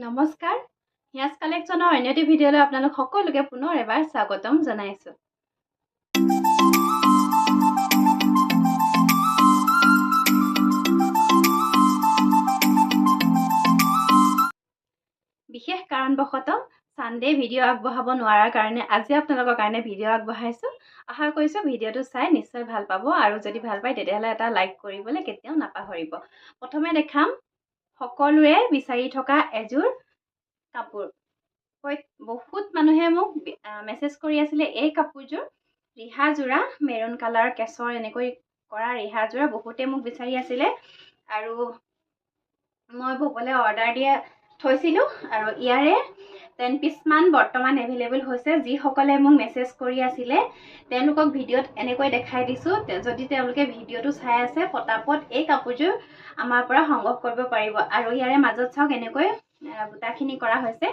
নমস্কাৰ হিয়াজ কালেকশ্যনৰ অন্য এটি ভিডিঅ'লৈ আপোনালোক সকলোকে পুনৰ এবাৰ স্বাগতম জনাইছোঁ। বিশেষ কাৰণবশতঃ সানডে ভিডিঅ' আগবঢ়াব নোৱাৰাৰ কাৰণে আজি আপোনালোকৰ কাৰণে ভিডিঅ' আগবঢ়াইছোঁ। আশা কৰিছোঁ ভিডিঅ'টো চাই নিশ্চয় ভাল পাব আৰু যদি ভাল পায় তেতিয়াহ'লে এটা লাইক কৰিবলৈ কেতিয়াও নাপাহৰিব। প্ৰথমে দেখাম সকলোৱে বিচাৰি থকা এযোৰ কাপোৰ। বহুত মানুহে মোক মেছেজ কৰি আছিলে এই কাপোৰযোৰ ৰিহা যোৰা মেৰুন কালাৰ কেশৰ এনেকৈ কৰা ৰিহা যোৰা বহুতে মোক বিচাৰি আছিলে আৰু মই ববলৈ অৰ্ডাৰ দিয়া থৈছিলোঁ আৰু ইয়াৰে 10 পিচ মান বৰ্তমান এভেইলেবল হৈছে। যিসকলে মোক মেছেজ কৰি আছিলে তেওঁলোকক ভিডিঅ'ত এনেকৈ দেখাই দিছোঁ। যদি তেওঁলোকে ভিডিঅ'টো চাই আছে পটাপট এই কাপোৰযোৰ আমাৰ পৰা সংগ্ৰহ কৰিব পাৰিব আৰু ইয়াৰে মাজত চাওক এনেকৈ বুটাখিনি কৰা হৈছে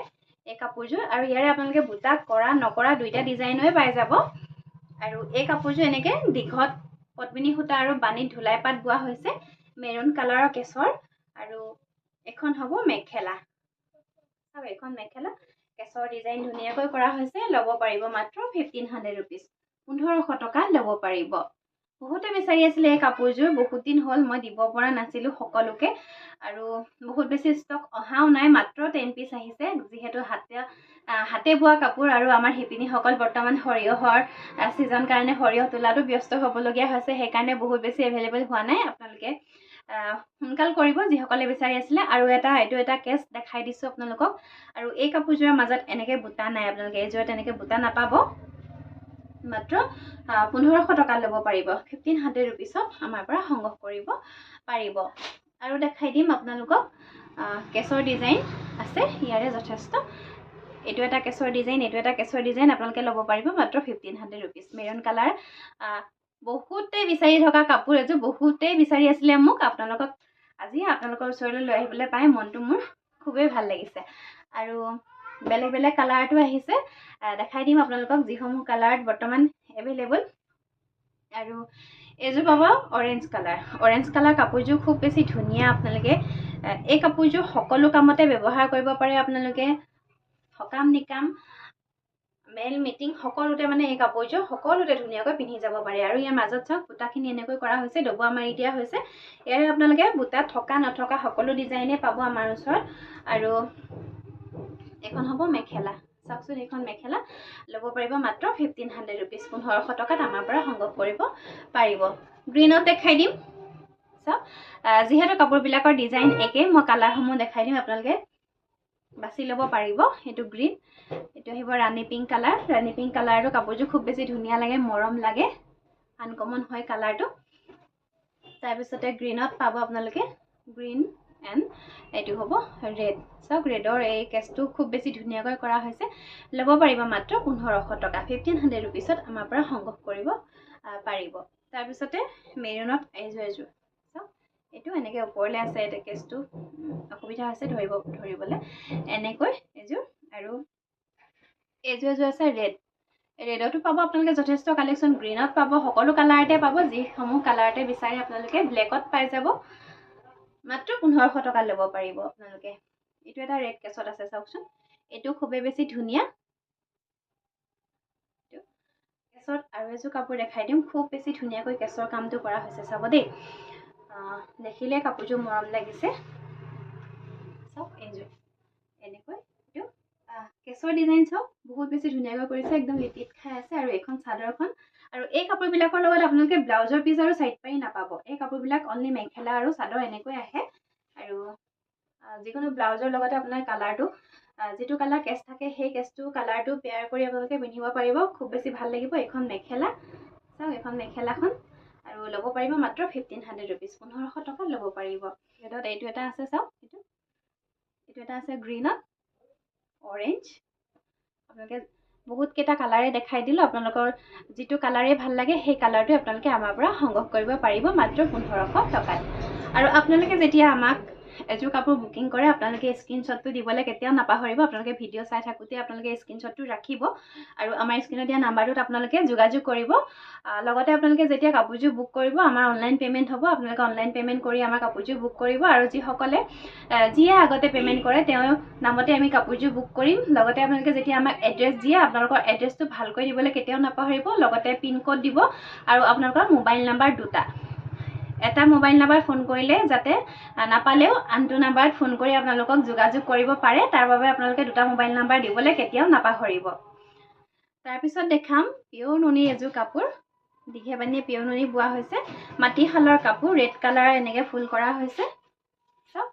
এই কাপোৰযোৰ আৰু ইয়াৰে আপোনালোকে বুটা কৰা নকৰা দুইটা ডিজাইনৰে পাই যাব। আৰু এই কাপোৰযোৰ এনেকৈ দীঘত পদ্মিনী সূতা আৰু বাণীত ধুলাই পাত বোৱা হৈছে মেৰুন কালাৰৰ কেশৰ আৰু এখন হ'ব মেখেলা। আৰু এখন মেখেলা কেশৰ ডিজাইন ধুনীয়াকৈ কৰা হৈছে। ল'ব পাৰিব মাত্ৰ 1500 ৰুপিজ, 1500 টকা ল'ব পাৰিব। বহুতে বিচাৰি আছিলে এই কাপোৰযোৰ, বহুত দিন হ'ল মই দিব পৰা নাছিলোঁ সকলোকে আৰু বহুত বেছি ষ্টক অহাও নাই, মাত্ৰ 10 পিচ আহিছে। যিহেতু হাতে বোৱা কাপোৰ আৰু আমাৰ শিপিনীসকল বৰ্তমান সৰিয়হৰ ছিজন কাৰণে সৰিয়হ তোলাটো ব্যস্ত হ'বলগীয়া হৈছে, সেইকাৰণে বহুত বেছি এভেইলেবল হোৱা নাই। আপোনালোকে সোনকাল কৰিব যিসকলে বিচাৰি আছিলে। আৰু এইটো এটা কেছ দেখাই দিছোঁ আপোনালোকক। আৰু এই কাপোৰযোৰৰ মাজত এনেকৈ বুটা নাই, আপোনালোকে এইযোৰত এনেকৈ বুটা নাপাব। মাত্ৰ 1500 টকা ল'ব পাৰিব, 1500 ৰুপিছত আমাৰ পৰা সংগ্ৰহ কৰিব পাৰিব। আৰু দেখাই দিম আপোনালোকক কেশৰ ডিজাইন আছে ইয়াৰে যথেষ্ট। এইটো এটা কেশৰ ডিজাইন, এইটো এটা কেশৰ ডিজাইন আপোনালোকে ল'ব পাৰিব মাত্ৰ 1500 ৰুপিজ। মেৰুন কালাৰ বহুতেই বিচাৰি থকা কাপোৰ এযোৰ, বহুতেই বিচাৰি আছিলে মোক। আজি আপোনালোকৰ ওচৰলৈ লৈ আহিবলৈ পাই মনটো মোৰ খুবেই ভাল লাগিছে। আৰু বেলেগ বেলেগ কালাৰটো আহিছে, দেখাই দিম আপোনালোকক যিসমূহ কালাৰত বৰ্তমান এভেইলেবল। আৰু এইযোৰ পাব অৰেঞ্জ কালাৰ কাপোৰযোৰ খুব বেছি ধুনীয়া। আপোনালোকে এই কাপোৰযোৰ সকলো কামতে ব্যৱহাৰ কৰিব পাৰে। আপোনালোকে সকাম নিকাম মেল মিটিং সকলোতে মানে এই কাপোৰযোৰ সকলোতে ধুনীয়াকৈ পিন্ধি যাব পাৰে। আৰু ইয়াৰ মাজত চাওক বুটাখিনি এনেকৈ কৰা হৈছে, ডবোৱা মাৰি দিয়া হৈছে। ইয়াৰে আপোনালোকে বুটা থকা নথকা সকলো ডিজাইনে পাব আমাৰ ওচৰত। আৰু এখন হ'ব মেখেলা, চাওকচোন এইখন মেখেলা ল'ব পাৰিব মাত্ৰ 1500 ৰুপিজ, 1500 টকাত আমাৰ পৰা সংগ্ৰহ কৰিব পাৰিব। গ্ৰীণত দেখাই দিম চাওক, যিহেতু কাপোৰবিলাকৰ ডিজাইন একেই মই কালাৰসমূহ দেখাই দিম, আপোনালোকে বাছি ল'ব পাৰিব। এইটো গ্ৰীণ, এইটো আহিব ৰাণী পিংক কালাৰ। ৰাণী পিংক কালাৰটো কাপোৰযোৰ খুব বেছি ধুনীয়া লাগে, মৰম লাগে, আনকমন হয় কালাৰটো। তাৰপিছতে গ্ৰীণত পাব আপোনালোকে গ্ৰীণ এণ্ড এইটো হ'ব ৰেড। চাওক ৰেডৰ এই কেছটো খুব বেছি ধুনীয়াকৈ কৰা হৈছে। ল'ব পাৰিব মাত্ৰ 1500 টকা, 1500 ৰুপিছত আমাৰ পৰা সংগ্ৰহ কৰিব পাৰিব। তাৰপিছতে মেৰুনত এযোৰ চাওক, এইটো এনেকৈ ওপৰলৈ আছে, এইটো কেছটো অসুবিধা হৈছে ধৰিবলৈ এনেকৈ এযোৰ। আৰু এযোৰ আছে ৰেডতো পাব আপোনালোকে যথেষ্ট কালেকশ্যন। গ্ৰীণত পাব, সকলো কালাৰতে পাব। যিসমূহ কালাৰতে বিচাৰে আপোনালোকে ব্লেকত পাই যাব। মাত্ৰ 1500 টকা ল'ব পাৰিব আপোনালোকে। এইটো এটা ৰেড কেছত আছে, চাওকচোন এইটো খুবেই বেছি ধুনীয়া কেছত। আৰু এযোৰ কাপোৰ দেখাই দিম, খুব বেছি ধুনীয়াকৈ কেছৰ কামটো কৰা হৈছে, চাব দেই। দেখিলে কাপোৰযোৰ মৰম লাগিছে। চাওক এইযোৰ এনেকৈ এইটো কেছৰ ডিজাইন চাওক, বহুত বেছি ধুনীয়াকৈ কৰিছে, একদম লিপিত খাই আছে। আৰু এইখন চাদৰখন। আৰু এই কাপোৰবিলাকৰ লগত আপোনালোকে ব্লাউজৰ পিচ আৰু চাইড পাৰি নাপাব। এই কাপোৰবিলাক অনলি মেখেলা আৰু চাদৰ এনেকৈ আহে। আৰু যিকোনো ব্লাউজৰ লগতে আপোনাৰ কালাৰটো যিটো কালাৰ কেছ থাকে সেই কেছটো কালাৰটো পেয়াৰ কৰি আপোনালোকে পিন্ধিব পাৰিব, খুব বেছি ভাল লাগিব। এইখন মেখেলা চাওক, এইখন মেখেলাখন। আৰু ল'ব পাৰিব মাত্ৰ 1500 ৰুপিজ, 1500 টকাত ল'ব পাৰিব। ৰেডত এইটো এটা আছে চাওক, এইটো এটা আছে গ্ৰীণত, অৰেঞ্জ। আপোনালোকে বহুত কেইটা কালাৰে দেখাই দিলোঁ, আপোনালোকৰ যিটো কালাৰে ভাল লাগে সেই কালাৰটো আপোনালোকে আমাৰ পৰা সংগ্ৰহ কৰিব পাৰিব মাত্ৰ 1500 টকাত। আৰু আপোনালোকে যেতিয়া আমাক এযোৰ কাপোৰ বুকিং কৰে আপোনালোকে স্ক্ৰীনশ্বটটো দিবলৈ কেতিয়াও নাপাহৰিব আপোনালোকে ভিডিঅ' চাই থাকোঁতে আপোনালোকে স্ক্ৰীনশ্বটটো ৰাখিব আৰু আমাৰ স্ক্ৰীনত দিয়া নাম্বাৰটোত আপোনালোকে যোগাযোগ কৰিব লগতে আপোনালোকে যেতিয়া কাপোৰযোৰ বুক কৰিব আমাৰ অনলাইন পে'মেণ্ট হ'ব আপোনালোকে অনলাইন পে'মেণ্ট কৰি আমাৰ কাপোৰযোৰ বুক কৰিব আৰু যিসকলে যিয়ে আগতে পে'মেণ্ট কৰে তেওঁৰ নামতে আমি কাপোৰযোৰ বুক কৰিম লগতে আপোনালোকে যেতিয়া আমাক এড্ৰেছ দিয়ে আপোনালোকৰ এড্ৰেছটো ভালকৈ দিবলৈ কেতিয়াও নাপাহৰিব লগতে পিন কোড দিব আৰু আপোনালোকৰ মোবাইল নাম্বাৰ দুটা এটা মোবাইল নাম্বাৰ ফোন কৰিলে যাতে নাপালেও আনটো নাম্বাৰত ফোন কৰি আপোনালোকক যোগাযোগ কৰিব পাৰে তাৰ বাবে আপোনালোকে দুটা মোবাইল নাম্বাৰ দিবলৈ কেতিয়াও নাপাহৰিব তাৰপিছত দেখাম পিয়ৰ নুনি এযোৰ কাপোৰ দীঘে বানিয়ে পিয়ৰ নুনি বোৱা হৈছে মাটিশালৰ কাপোৰ ৰেড কালাৰ এনেকৈ ফুল কৰা হৈছে চাওক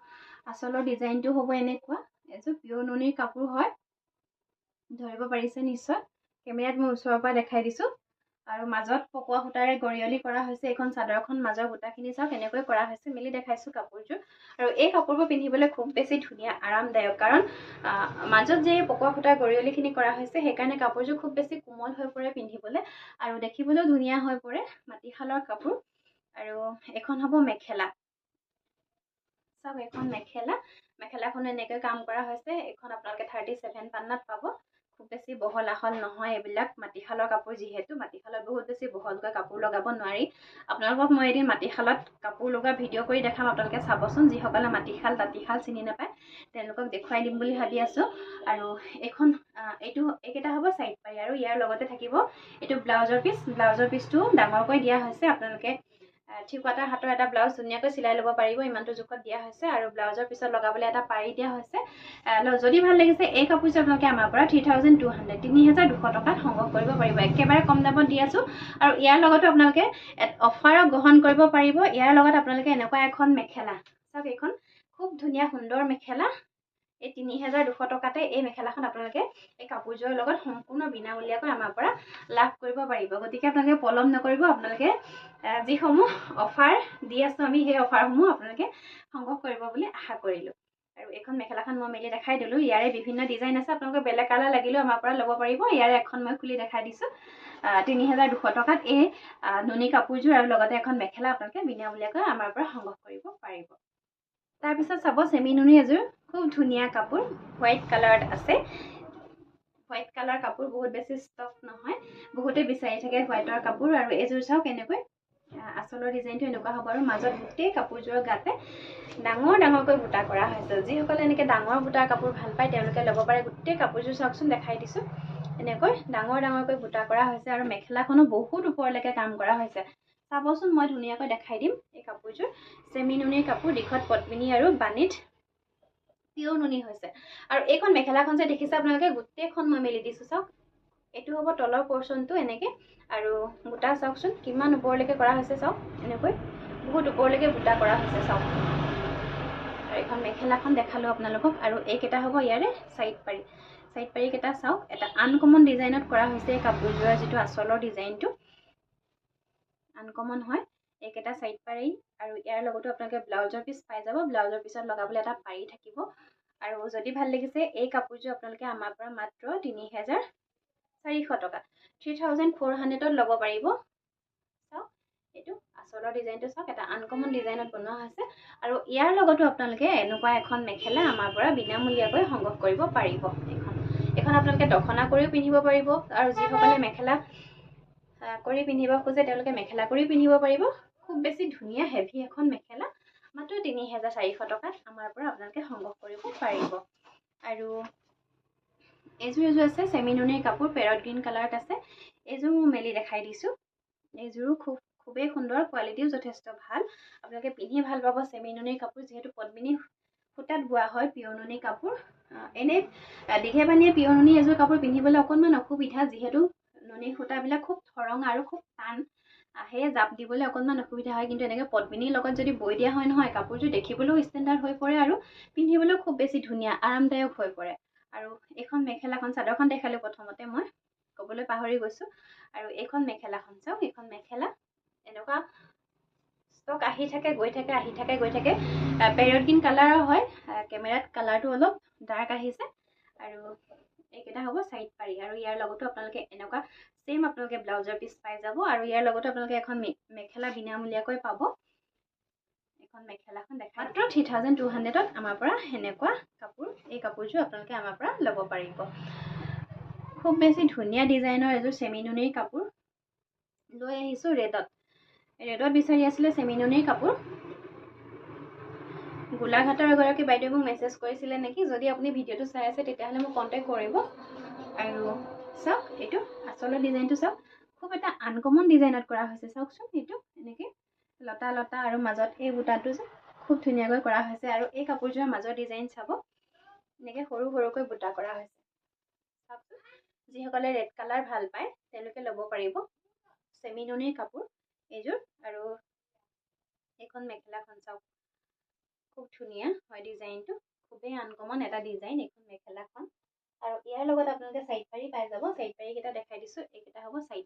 আচলৰ ডিজাইনটো হ'ব এনেকুৱা এযোৰ পিয়ৰ নুনিৰ কাপোৰ হয় ধৰিব পাৰিছে নিশ্চয় কেমেৰাত মই ওচৰৰ পৰা দেখাই দিছোঁ আৰু মাজত পকোৱা সূতাৰে গৰিয়লি কৰা হৈছে এইখন চাদৰখন মাজৰ সূতাখিনি চাওক এনেকৈ কৰা হৈছে মেলি দেখাইছোঁ কাপোৰযোৰ আৰু এই কাপোৰবোৰ পিন্ধিবলৈ খুব বেছি ধুনীয়া আৰামদায়ক কাৰণ মাজত যে পকোৱা সূতাৰ গৰিয়লিখিনি কৰা হৈছে সেইকাৰণে কাপোৰযোৰ খুব বেছি কোমল হৈ পৰে পিন্ধিবলৈ আৰু দেখিবলৈও ধুনীয়া হৈ পৰে মাটিশালৰ কাপোৰ আৰু এখন হ'ব মেখেলা চাওক এখন মেখেলাখনো এনেকৈ কাম কৰা হৈছে এইখন আপোনালোকে 37 পান্নাত পাব খুব বেছি বহল আহল নহয় এইবিলাক মাটিশালৰ কাপোৰ যিহেতু মাটিশালত বহুত বেছি বহলকৈ কাপোৰ লগাব নোৱাৰি আপোনালোকক মই এদিন মাটিশালত কাপোৰ লগা ভিডিঅ' কৰি দেখাম আপোনালোকে চাবচোন যিসকলে মাটিশাল তাঁতীশাল চিনি নাপায় তেওঁলোকক দেখুৱাই দিম বুলি ভাবি আছোঁ আৰু এইকেইটা হ'ব চাইড পাৰি আৰু ইয়াৰ লগতে থাকিব এইটো ব্লাউজৰ পিচটো ডাঙৰকৈ দিয়া হৈছে আপোনালোকে ঠিকোৱাটাৰ হাতৰ এটা ব্লাউজ ধুনীয়াকৈ চিলাই ল'ব পাৰিব ইমানটো জোখত দিয়া হৈছে আৰু ব্লাউজৰ পিছত লগাবলৈ এটা পাৰি দিয়া হৈছে যদি ভাল লাগিছে এই কাপোৰযোৰ আপোনালোকে আমাৰ পৰা 3200 টকাত সংগ্ৰহ কৰিব পাৰিব একেবাৰে কম দামত দি আছোঁ আৰু ইয়াৰ লগতো আপোনালোকে অফাৰো গ্ৰহণ কৰিব পাৰিব ইয়াৰ লগত আপোনালোকে এনেকুৱা এখন মেখেলা চাওক এইখন খুব ধুনীয়া সুন্দৰ মেখেলা এই 3200 টকাতে এই মেখেলাখন আপোনালোকে এই কাপোৰযোৰৰ লগত সম্পূৰ্ণ বিনামূলীয়াকৈ আমাৰ পৰা লাভ কৰিব পাৰিব গতিকে আপোনালোকে পলম নকৰিব আপোনালোকে যিসমূহ অফাৰ দি আছোঁ আমি সেই অফাৰসমূহ আপোনালোকে সংগ্ৰহ কৰিব বুলি আশা কৰিলোঁ আৰু এইখন মেখেলাখন মই মেলি দেখাই দিলোঁ ইয়াৰে বিভিন্ন ডিজাইন আছে আপোনালোকে বেলেগ কালাৰ লাগিলেও আমাৰ পৰা ল'ব পাৰিব ইয়াৰে এখন মই খুলি দেখাই দিছোঁ 3200 টকাত এই নুনি কাপোৰযোৰ আৰু লগতে এখন মেখেলা আপোনালোকে বিনামূলীয়াকৈ আমাৰ পৰা সংগ্ৰহ কৰিব পাৰিব তাৰপিছত চাব চেমি নুনি এযোৰ খুব ধুনীয়া কাপোৰ হোৱাইট কালাৰত আছে হোৱাইট কালাৰ কাপোৰ বহুত বেছি ষ্টক নহয় বহুতে বিচাৰি থাকে হোৱাইটৰ কাপোৰ আৰু এযোৰ চাওক এনেকৈ আচলৰ ডিজাইনটো এনেকুৱা হ'ব আৰু মাজত গোটেই কাপোৰযোৰৰ গাতে ডাঙৰকৈ বুটা কৰা হৈছে যিসকলে এনেকৈ ডাঙৰ বুটাৰ কাপোৰ ভাল পায় তেওঁলোকে ল'ব পাৰে গোটেই কাপোৰযোৰ চাওকচোন দেখাই দিছোঁ এনেকৈ ডাঙৰকৈ বুটা কৰা হৈছে আৰু মেখেলাখনো বহুত ওপৰলৈকে কাম কৰা হৈছে চাবচোন মই ধুনীয়াকৈ দেখাই দিম এই কাপোৰযোৰ চেমি নুনিৰ কাপোৰ দীঘত পদ্মিনী আৰু বাণীত পিয়ৰ নুনি হৈছে আৰু এইখন মেখেলাখন যে দেখিছে আপোনালোকে গোটেইখন মই মেলি দিছোঁ চাওক এইটো হ'ব তলৰ পৰ্চনটো এনেকৈ আৰু বুটা চাওকচোন কিমান ওপৰলৈকে কৰা হৈছে চাওক এনেকৈ বহুত ওপৰলৈকে বুটা কৰা হৈছে চাওক আৰু এইখন মেখেলাখন দেখালোঁ আপোনালোকক আৰু এইকেইটা হ'ব ইয়াৰে চাইড পাৰিকেইটা চাওক এটা আনকমন ডিজাইনত কৰা হৈছে এই কাপোৰযোৰৰ যিটো আচলৰ ডিজাইনটো আনকমন হয় এইকেইটা চাইড পাৰি আৰু ইয়াৰ লগতো আপোনালোকে ব্লাউজৰ পিচ পাই যাব ব্লাউজৰ পিছত লগাবলৈ এটা পাৰি থাকিব আৰু যদি ভাল লাগিছে এই কাপোৰযোৰ আপোনালোকে আমাৰ পৰা মাত্ৰ 3400 টকা 3400ত ল'ব পাৰিব চাওক এইটো আচলৰ ডিজাইনটো চাওক এটা আনকমন ডিজাইনত বনোৱা হৈছে আৰু ইয়াৰ লগতো আপোনালোকে এনেকুৱা এখন মেখেলা আমাৰ পৰা বিনামূলীয়াকৈ সংগ্ৰহ কৰিব পাৰিব এইখন আপোনালোকে দখনা কৰিও পিন্ধিব পাৰিব আৰু যিসকলে মেখেলা কৰি পিন্ধিব খোজে তেওঁলোকে মেখেলা কৰি পিন্ধিব পাৰিব খুব বেছি ধুনীয়া হেভি এখন মেখেলা মাত্ৰ 3400 টকাত আমাৰ পৰা আপোনালোকে সংগ্ৰহ কৰিব পাৰিব আৰু এইযোৰ আছে চেমি নুনিৰ কাপোৰ পেৰট গ্ৰীণ কালাৰত আছে এইযোৰ মই মেলি দেখাই দিছোঁ এইযোৰো খুবেই সুন্দৰ কোৱালিটিও যথেষ্ট ভাল আপোনালোকে পিন্ধি ভাল পাব চেমি নুনিৰ কাপোৰ যিহেতু পদ্মিনী সূতাত বোৱা হয় পিয়ৰ নুনি কাপোৰ এনেই দীঘে বানিয়ে পিয়ৰ নুনি এযোৰ কাপোৰ পিন্ধিবলৈ অকণমান অসুবিধা যিহেতু নুনি সূতাবিলাক খুব ঠৰং আৰু খুব টান সেয়ে জাপ দিবলৈ অকণমান অসুবিধা হয় কিন্তু এনেকৈ পদ্মিনীৰ লগত যদি বৈ দিয়া হয় নহয় কাপোৰযোৰ দেখিবলৈও ষ্টেণ্ডাৰ্ড হৈ পৰে আৰু পিন্ধিবলৈও খুব বেছি ধুনীয়া আৰামদায়ক হৈ পৰে আৰু এইখন মেখেলাখন চাদৰখন দেখালোঁ প্ৰথমতে মই ক'বলৈ পাহৰি গৈছোঁ আৰু এইখন মেখেলাখন চাওক এইখন মেখেলা এনেকুৱা ষ্টক আহি থাকে গৈ থাকে পেৰট গ্ৰীণ কালাৰৰ হয় কেমেৰাত কালাৰটো অলপ ডাৰ্ক আহিছে আৰু এইকেইটা হ'ব চাইড পাৰি আৰু ইয়াৰ লগতো আপোনালোকে এনেকুৱা সেম আপোনালোকে ব্লাউজৰ পিচ পাই যাব আৰু ইয়াৰ লগতো আপোনালোকে এখন মেখেলা বিনামূলীয়াকৈ পাব এইখন মেখেলাখন দেখাই মাত্ৰ 3200ত আমাৰ পৰা এনেকুৱা কাপোৰ এই কাপোৰযোৰ আপোনালোকে আমাৰ পৰা ল'ব পাৰিব খুব বেছি ধুনীয়া ডিজাইনৰ এযোৰ চেমিনুনিৰ কাপোৰ লৈ আহিছোঁ ৰেডত বিচাৰি আছিলে চেমিনুনিৰ কাপোৰ গোলাঘাটৰ এগৰাকী বাইদেৱে মোক মেছেজ কৰিছিলে নেকি যদি আপুনি ভিডিঅ'টো চাই আছে তেতিয়াহ'লে মোক কণ্টেক্ট কৰিব আৰু চাওক এইটো আচলৰ ডিজাইনটো চাওক খুব এটা আনকমন ডিজাইনত কৰা হৈছে চাওকচোন এইটো এনেকৈ লতা লতা আৰু মাজত এই বুটাটো যে খুব ধুনীয়াকৈ কৰা হৈছে আৰু এই কাপোৰযোৰৰ মাজৰ ডিজাইন চাব এনেকৈ সৰু সৰুকৈ বুটা কৰা হৈছে চাওকচোন যিসকলে ৰেড কালাৰ ভাল পায় তেওঁলোকে ল'ব পাৰিব চেমিনুনিৰ কাপোৰ এইযোৰ আৰু এইখন মেখেলাখন চাওক খুব ধুনীয়া হয় ডিজাইনটো খুবেই আনকমন এটা ডিজাইন এইখন মেখেলাখন আৰু ইয়াৰ লগত আপোনালোকে সাইড পাৰি পাই যাব সাইড পাৰিকেইটা দেখাই দিছোঁ এইকেইটা হ'ব সাইড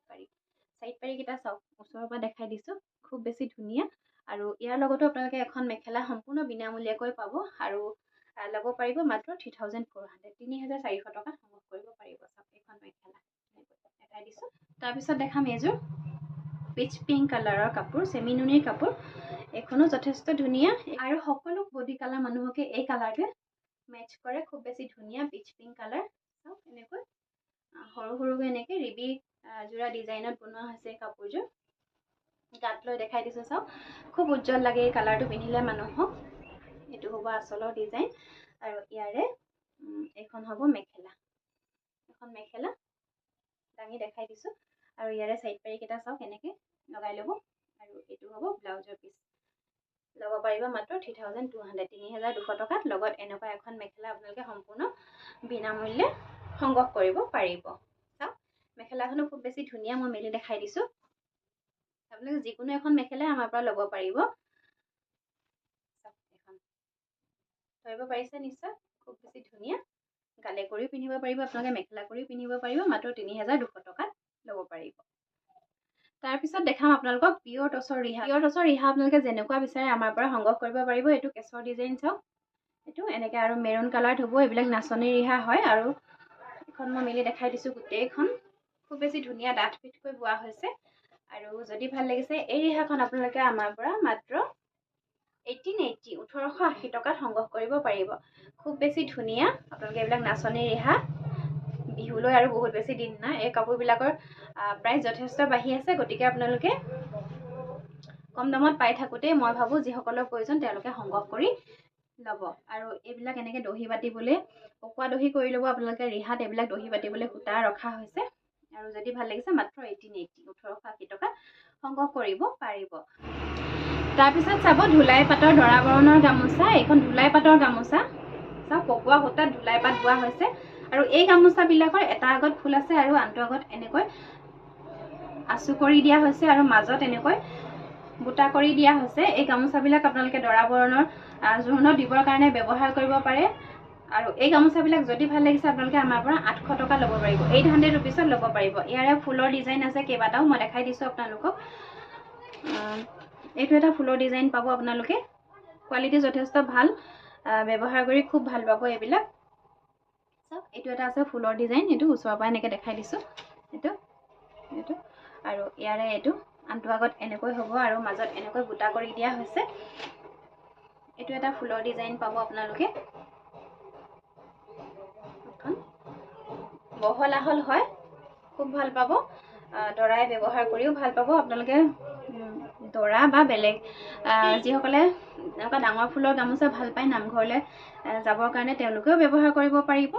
পাৰিকেইটা চাওক ওচৰৰ পৰা দেখাই দিছোঁ খুব বেছি ধুনীয়া আৰু ইয়াৰ লগতো আপোনালোকে এখন মেখেলা সম্পূৰ্ণ বিনামূলীয়াকৈ পাব আৰু ল'ব পাৰিব মাত্ৰ 3400 টকাত সংগ্ৰহ কৰিব পাৰিব চাওক এইখন মেখেলা দেখাই দিছোঁ তাৰপিছত দেখাম এইযোৰ পিচ পিংক কালাৰৰ কাপোৰ চেমিনুনিৰ কাপোৰ এইখনো যথেষ্ট ধুনীয়া আৰু সকলো বডি কালাৰ মানুহকে এই কালাৰটোৱে মেচ কৰে খুব বেছি ধুনীয়া পিচ পিংক কালাৰ চাওক এনেকৈ সৰু সৰুকৈ এনেকৈ ৰিবি যোৰা ডিজাইনত বনোৱা হৈছে কাপোৰযোৰ গাত লৈ দেখাই দিছোঁ চাওক খুব উজ্জ্বল লাগে এই কালাৰটো পিন্ধিলে মানুহক এইটো হ'ব আচলৰ ডিজাইন আৰু ইয়াৰে এইখন হ'ব মেখেলা এখন মেখেলা দাঙি দেখাই দিছোঁ আৰু ইয়াৰে সাইড পাৰিকেইটা চাওক এনেকৈ লগাই ল'ব আৰু এইটো হ'ব ব্লাউজৰ পিচ ল'ব পাৰিব মাত্ৰ 3200 টকাত লগত এনেকুৱা এখন মেখেলা আপোনালোকে সম্পূৰ্ণ বিনামূল্যে সংগ্ৰহ কৰিব পাৰিব চাওক মেখেলাখনো খুব বেছি ধুনীয়া মই মেলি দেখাই দিছোঁ আপোনালোকে যিকোনো এখন মেখেলা আমাৰ পৰা ল'ব পাৰিব চাওক এখন ধৰিব পাৰিছে নিশ্চয় খুব বেছি ধুনীয়া গালে কৰিও পিন্ধিব পাৰিব আপোনালোকে মেখেলা কৰিও পিন্ধিব পাৰিব মাত্ৰ 3200 টকাত ল'ব পাৰিব তাৰপিছত দেখাম আপোনালোকক পিয়ৰ টচৰ ৰিহা আপোনালোকে যেনেকুৱা বিচাৰে আমাৰ পৰা সংগ্ৰহ কৰিব পাৰিব এইটো কেছৰ ডিজাইন চাওক এইটো এনেকৈ আৰু মেৰুন কালাৰত হ'ব এইবিলাক নাচনী ৰিহা হয় আৰু এখন মই মেলি দেখাই দিছোঁ গোটেইখন খুব বেছি ধুনীয়া ডাঠ পিঠকৈ বোৱা হৈছে আৰু যদি ভাল লাগিছে এই ৰিহাখন আপোনালোকে আমাৰ পৰা মাত্ৰ 1880 টকাত সংগ্ৰহ কৰিব পাৰিব খুব বেছি ধুনীয়া আপোনালোকে এইবিলাক নাচনী ৰিহা বিহুলৈ আৰু বহুত বেছি দিন নাই এই কাপোৰবিলাকৰ প্ৰাইচ যথেষ্ট বাঢ়ি আছে গতিকে আপোনালোকে কম দামত পাই থাকোঁতেই মই ভাবোঁ যিসকলৰ প্ৰয়োজন তেওঁলোকে সংগ্ৰহ কৰি ল'ব আৰু এইবিলাক এনেকৈ দহি বাতিবলৈ পকোৱা দহি কৰি ল'ব আপোনালোকে ৰিহাত এইবিলাক দহি বাতিবলৈ সূতা ৰখা হৈছে আৰু যদি ভাল লাগিছে মাত্ৰ 1880 টকা সংগ্ৰহ কৰিব পাৰিব তাৰপিছত চাব ধুলাই পাটৰ দৰা বৰণৰ গামোচা এইখন ধুলাই পাটৰ গামোচা চাওক পকোৱা সূতাত ধুলাই পাট বোৱা হৈছে আৰু এই গামোচাবিলাকৰ এটা আগত ফুল আছে আৰু আনটো আগত এনেকৈ আঁচু কৰি দিয়া হৈছে আৰু মাজত এনেকৈ বুটা কৰি দিয়া হৈছে এই গামোচাবিলাক আপোনালোকে দৰা বৰণৰ জোৰোণত দিবৰ কাৰণে ব্যৱহাৰ কৰিব পাৰে আৰু এই গামোচাবিলাক যদি ভাল লাগিছে আপোনালোকে আমাৰ পৰা 800 টকা ল'ব পাৰিব 800 ৰুপিছত ল'ব পাৰিব ইয়াৰে ফুলৰ ডিজাইন আছে কেইবাটাও মই দেখাই দিছোঁ আপোনালোকক এইটো এটা ফুলৰ ডিজাইন পাব আপোনালোকে কোৱালিটি যথেষ্ট ভাল ব্যৱহাৰ কৰি খুব ভাল পাব এইবিলাক চাওক এইটো এটা আছে ফুলৰ ডিজাইন এইটো ওচৰৰ পৰা এনেকৈ দেখাই দিছোঁ এইটো আৰু ইয়াৰে এইটো আনটো আগত এনেকৈ হ'ব আৰু মাজত এনেকৈ বুটা কৰি দিয়া হৈছে এইটো এটা ফুলৰ ডিজাইন পাব আপোনালোকে বহল আহল হয় খুব ভাল পাব দৰাই ব্যৱহাৰ কৰিও ভাল পাব আপোনালোকে দৰা বা বেলেগ যিসকলে এনেকুৱা ডাঙৰ ফুলৰ গামোচা ভাল পায় নামঘৰলৈ যাবৰ কাৰণে তেওঁলোকেও ব্যৱহাৰ কৰিব পাৰিব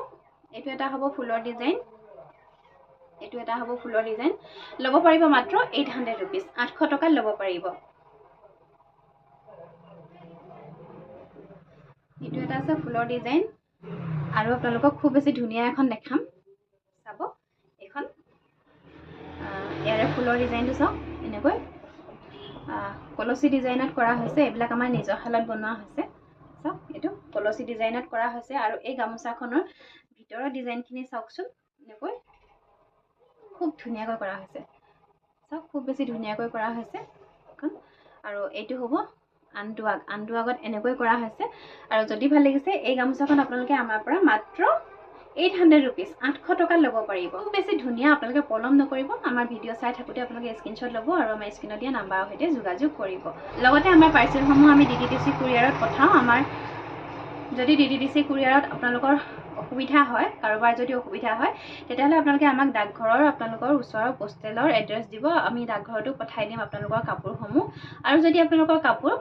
এইটো এটা হ'ব ফুলৰ ডিজাইন ল'ব পাৰিব মাত্ৰ 800 ৰুপিজ 800 টকাত ল'ব পাৰিব এইটো এটা আছে ফুলৰ ডিজাইন আৰু আপোনালোকক খুব বেছি ধুনীয়া এখন দেখাম চাব এখন ইয়াৰে ফুলৰ ডিজাইনটো চাওক এনেকৈ কলচী ডিজাইনত কৰা হৈছে এইবিলাক আমাৰ নিজৰ শালত বনোৱা হৈছে চাওক এইটো কলচী ডিজাইনত কৰা হৈছে আৰু এই গামোচাখনৰ ভিতৰৰ ডিজাইনখিনি চাওকচোন এনেকৈ খুব ধুনীয়াকৈ কৰা হৈছে চাওক খুব বেছি ধুনীয়াকৈ কৰা হৈছে এখন আৰু এইটো হ'ব আনটো আগত এনেকৈ কৰা হৈছে আৰু যদি ভাল লাগিছে এই গামোচাখন আপোনালোকে আমাৰ পৰা মাত্ৰ 800 rupees 800 টকা ল'ব পাৰিব খুব বেছি ধুনীয়া আপোনালোকে পলম নকৰিব আমাৰ ভিডিঅ' চাই থাকোঁতে আপোনালোকে স্ক্ৰীনশ্বট ল'ব আৰু আমাৰ স্ক্ৰীনত দিয়া নাম্বাৰৰ সৈতে যোগাযোগ কৰিব লগতে আমাৰ পাৰ্চেলসমূহ আমি DTDC কুৰিয়াৰত পঠাওঁ আমাৰ যদি DTDC কুৰিয়াৰত আপোনালোকৰ অসুবিধা হয় কাৰোবাৰ যদি অসুবিধা হয় তেতিয়াহ'লে আপোনালোকে আমাক ডাকঘৰৰ আপোনালোকৰ ওচৰৰ পোষ্টেলৰ এড্ৰেছ দিব আমি ডাকঘৰটো পঠাই দিম আপোনালোকৰ কাপোৰসমূহ আৰু যদি আপোনালোকৰ কাপোৰ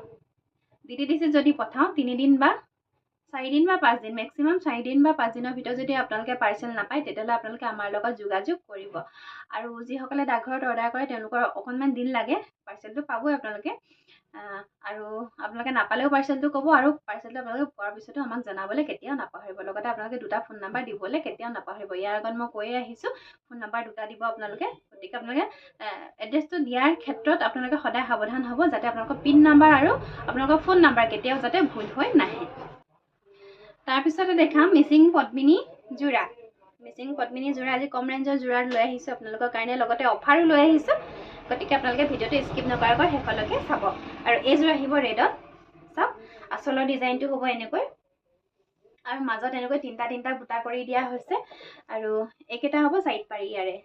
DTDC যদি পঠাওঁ 3 দিন বা 4 দিন বা 5 দিন মেক্সিমাম 4 দিন বা 5 দিনৰ ভিতৰত যদি আপোনালোকে পাৰ্চেল নাপায় তেতিয়াহ'লে আপোনালোকে আমাৰ লগত যোগাযোগ কৰিব আৰু যিসকলে ডাকঘৰত অৰ্ডাৰ কৰে তেওঁলোকৰ অকণমান দিন লাগে পাৰ্চেলটো পাবই আপোনালোকে আৰু আপোনালোকে নাপালেও পাৰ্চেলটো ক'ব আৰু পাৰ্চেলটো আপোনালোকে পোৱাৰ পিছতো আমাক জনাবলৈ কেতিয়াও নাপাহৰিব লগতে আপোনালোকে দুটা ফোন নাম্বাৰ দিবলৈ কেতিয়াও নাপাহৰিব ইয়াৰ আগত মই কৈয়ে আহিছোঁ ফোন নাম্বাৰ দুটা দিব আপোনালোকে গতিকে আপোনালোকে এড্ৰেছটো দিয়াৰ ক্ষেত্ৰত আপোনালোকে সদায় সাৱধান হ'ব যাতে আপোনালোকৰ পিন নাম্বাৰ আৰু আপোনালোকৰ ফোন নাম্বাৰ কেতিয়াও যাতে ভুল হৈ নাহে তাৰপিছতে দেখাম মিচিং পদ্মিনী যোৰা আজি কম ৰেঞ্জৰ যোৰা লৈ আহিছোঁ আপোনালোকৰ কাৰণে লগতে অফাৰো লৈ আহিছোঁ গতিকে আপোনালোকে ভিডিঅ'টো স্কিপ নকৰাকৈ শেষলৈকে চাব আৰু এইযোৰ আহিব ৰেডত চাওক আচলৰ ডিজাইনটো হ'ব এনেকৈ আৰু মাজত এনেকৈ তিনিটা বুটা কৰি দিয়া হৈছে আৰু এইকেইটা হ'ব সাইড পাৰি ইয়াৰে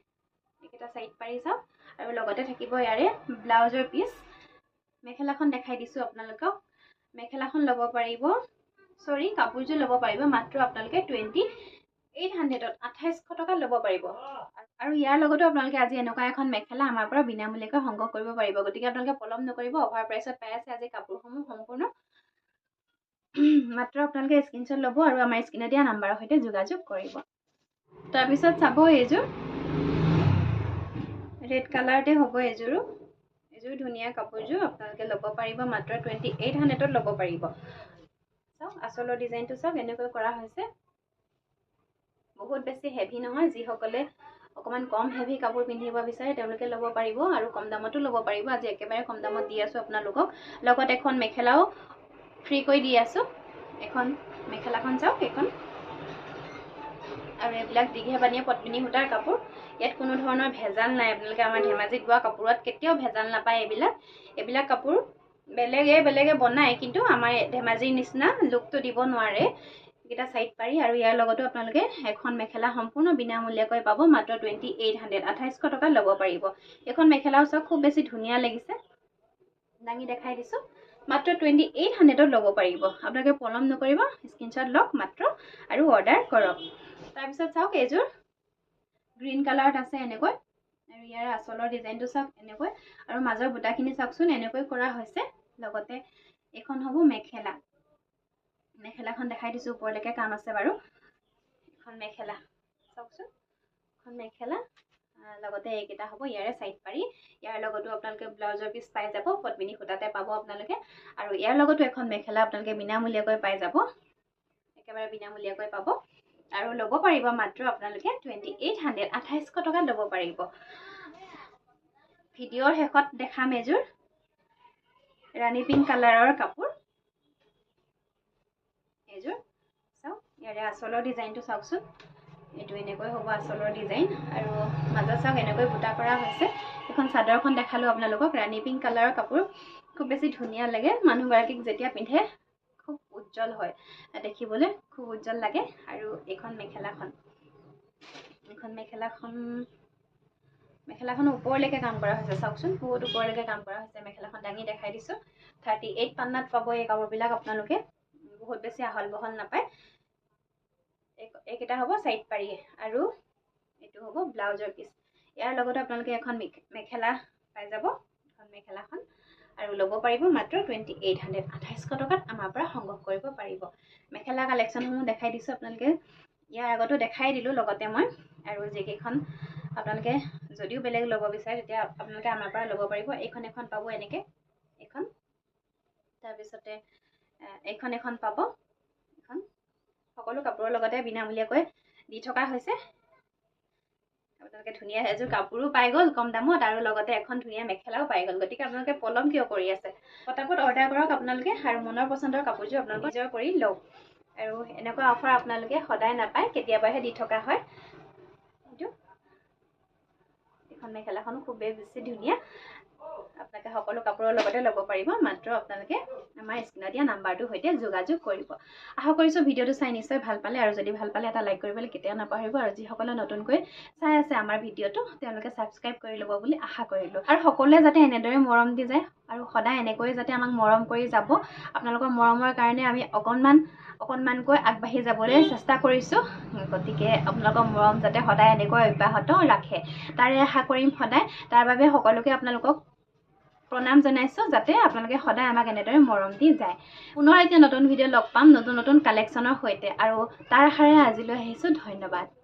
এইকেইটা সাইড পাৰি চাওক আৰু লগতে থাকিব ইয়াৰে ব্লাউজৰ পিচ মেখেলাখন দেখাই দিছোঁ আপোনালোকক মেখেলাখন ল'ব পাৰিব কাপোৰযোৰ ল'ব পাৰিব মাত্ৰ আপোনালোকে 2800ত 2800 টকা ল'ব পাৰিব আৰু ইয়াৰ লগতো আপোনালোকে আজি এনেকুৱা এখন মেখেলা আমাৰ পৰা বিনামূলীয়াকৈ সংগ্ৰহ কৰিব পাৰিব গতিকে আপোনালোকে পলম নকৰিব অফাৰ প্ৰাইচত পাই আছে আজি কাপোৰসমূহ সম্পূৰ্ণ মাত্ৰ আপোনালোকে স্ক্ৰীনশ্বট ল'ব আৰু আমাৰ স্ক্ৰীনত দিয়া নাম্বাৰৰ সৈতে যোগাযোগ কৰিব তাৰপিছত চাব এইযোৰ ৰেড কালাৰতে হ'ব এইযোৰ ধুনীয়া কাপোৰযোৰ আপোনালোকে ল'ব পাৰিব মাত্ৰ 2800ত ল'ব পাৰিব চাওক আচলৰ ডিজাইনটো চাওক এনেকৈ কৰা হৈছে বহুত বেছি হেভি নহয় যিসকলে অকমান কম হেভি কাপোৰ পিন্ধিব বিচাৰে তেওঁলোকে ল'ব পাৰিব আৰু কম দামতো ল'ব পাৰিব আজি একেবাৰে কম দামত দি আছোঁ আপোনালোকক লগত এখন মেখেলাও ফ্ৰী কৰি দি আছোঁ এখন মেখেলাখন চাওক এখন আৰু এইবিলাক দীঘে বানিয়ে পদ্মিনী সূতাৰ কাপোৰ ইয়াত কোনো ধৰণৰ ভেজাল নাই আপোনালোকে আমাৰ ধেমাজিত বোৱা কাপোৰত কেতিয়াও ভেজাল নাপায় এইবিলাক কাপোৰ বেলেগে বনায় কিন্তু আমাৰ ধেমাজিৰ নিচিনা লুকটো দিব নোৱাৰে এটা সাইড পাৰি আৰু ইয়াৰ লগতো আপোনালোকে এখন মেখেলা সম্পূৰ্ণ বিনামূলীয়াকৈ পাব মাত্ৰ 2800 টকা ল'ব পাৰিব এখন মেখেলাও চাওক খুব বেছি ধুনীয়া লাগিছে দাঙি দেখাই দিছোঁ মাত্ৰ 2800ত ল'ব পাৰিব আপোনালোকে পলম নকৰিব স্ক্ৰীনশ্বট লওক মাত্ৰ আৰু অৰ্ডাৰ কৰক তাৰপিছত চাওক এইযোৰ গ্ৰীণ কালাৰত আছে এনেকৈ আৰু ইয়াৰ আচলৰ ডিজাইনটো চাওক এনেকৈ আৰু মাজৰ বুটাখিনি চাওকচোন এনেকৈ কৰা হৈছে লগতে এখন হ'ব মেখেলাখন দেখাই দিছোঁ ওপৰলৈকে কাম আছে বাৰু এখন মেখেলা চাওকচোন এখন মেখেলা লগতে এইকেইটা হ'ব ইয়াৰে সাইড পাৰি ইয়াৰ লগতো আপোনালোকে ব্লাউজৰ পিচ পাই যাব পদ্মিনী সূতাতে পাব আপোনালোকে আৰু ইয়াৰ লগতো এখন মেখেলা আপোনালোকে বিনামূলীয়াকৈ পাই যাব একেবাৰে বিনামূলীয়াকৈ পাব আৰু ল'ব পাৰিব মাত্ৰ আপোনালোকে 2800 টকা ল'ব পাৰিব ভিডিঅ'ৰ শেষত দেখাম এযোৰ ৰাণী পিংক কালাৰৰ কাপোৰ এইযোৰ চাওক ইয়াৰে আচলৰ ডিজাইনটো চাওকচোন এইটো এনেকৈ হ'ব আচলৰ ডিজাইন আৰু মাজত চাওক এনেকৈ বুটা কৰা হৈছে এখন চাদৰখন দেখালোঁ আপোনালোকক ৰাণী পিংক কালাৰৰ কাপোৰ খুব বেছি ধুনীয়া লাগে মানুহগৰাকীক যেতিয়া পিন্ধে খুব উজ্জ্বল হয় দেখিবলৈ খুব উজ্জ্বল লাগে আৰু এইখন মেখেলাখন ওপৰলৈকে কাম কৰা হৈছে চাওকচোন বহুত ওপৰলৈকে কাম কৰা হৈছে মেখেলাখন দাঙি দেখাই দিছোঁ 38 পান্নাত পাব এই কাপোৰবিলাক আপোনালোকে বহুত বেছি আহল বহল নাপায় এইকেইটা হ'ব সাইড পাৰি আৰু এইটো হ'ব ব্লাউজৰ পিচ ইয়াৰ লগতে আপোনালোকে এখন মেখেলা পাই যাব এখন মেখেলাখন আৰু ল'ব পাৰিব মাত্ৰ 2800 টকাত আমাৰ পৰা সংগ্ৰহ কৰিব পাৰিব মেখেলা কালেকশ্যনসমূহ দেখাই দিছোঁ আপোনালোকে ইয়াৰ আগতো দেখাই দিলোঁ লগতে মই আৰু যিকেইখন আপোনালোকে যদিও বেলেগ ল'ব বিচাৰে তেতিয়া আপোনালোকে আমাৰ পৰা ল'ব পাৰিব এখন পাব এনেকৈ এখন তাৰপিছতে এখন পাব এখন সকলো কাপোৰৰ লগতে বিনামূলীয়াকৈ দি থকা হৈছে আপোনালোকে ধুনীয়া এযোৰ কাপোৰো পাই গ'ল কম দামত আৰু লগতে এখন ধুনীয়া মেখেলাও পাই গ'ল গতিকে আপোনালোকে পলম কিয় কৰি আছে পটাপট অৰ্ডাৰ কৰক আপোনালোকে আৰু মনৰ পচন্দৰ কাপোৰযোৰ আপোনালোকে নিজৰ কৰি লওক আৰু এনেকুৱা অফাৰ আপোনালোকে সদায় নাপায় কেতিয়াবাহে দি থকা হয় এইটো এখন মেখেলাখনো খুবেই বেছি ধুনীয়া আপোনালোকে সকলো কাপোৰৰ লগতে ল'ব পাৰিব মাত্ৰ আপোনালোকে আমাৰ স্ক্ৰীনত দিয়া নাম্বাৰটোৰ সৈতে যোগাযোগ কৰিব আশা কৰিছোঁ ভিডিঅ'টো চাই নিশ্চয় ভাল পালে আৰু যদি ভাল পালে এটা লাইক কৰিবলৈ কেতিয়াও নাপাহৰিব আৰু যিসকলে নতুনকৈ চাই আছে আমাৰ ভিডিঅ'টো তেওঁলোকে ছাবস্ক্ৰাইব কৰি ল'ব বুলি আশা কৰিলোঁ আৰু সকলোৱে যাতে এনেদৰে মৰম দি যায় আৰু সদায় এনেকৈ যাতে আমাক মৰম কৰি যাব আপোনালোকৰ মৰমৰ কাৰণে আমি অকণমানকৈ আগবাঢ়ি যাবলৈ চেষ্টা কৰিছোঁ গতিকে আপোনালোকৰ মৰম যাতে সদায় এনেকৈ অব্যাহত ৰাখে তাৰে আশা কৰিম সদায় তাৰ বাবে সকলোকে আপোনালোকক প্ৰণাম জনাইছোঁ যাতে আপোনালোকে সদায় আমাক এনেদৰে মৰম দি যায় পুনৰ এতিয়া নতুন ভিডিঅ' লগ পাম নতুন কালেকশ্যনৰ সৈতে আৰু তাৰ আশাৰে আজিলৈ আহিছোঁ ধন্যবাদ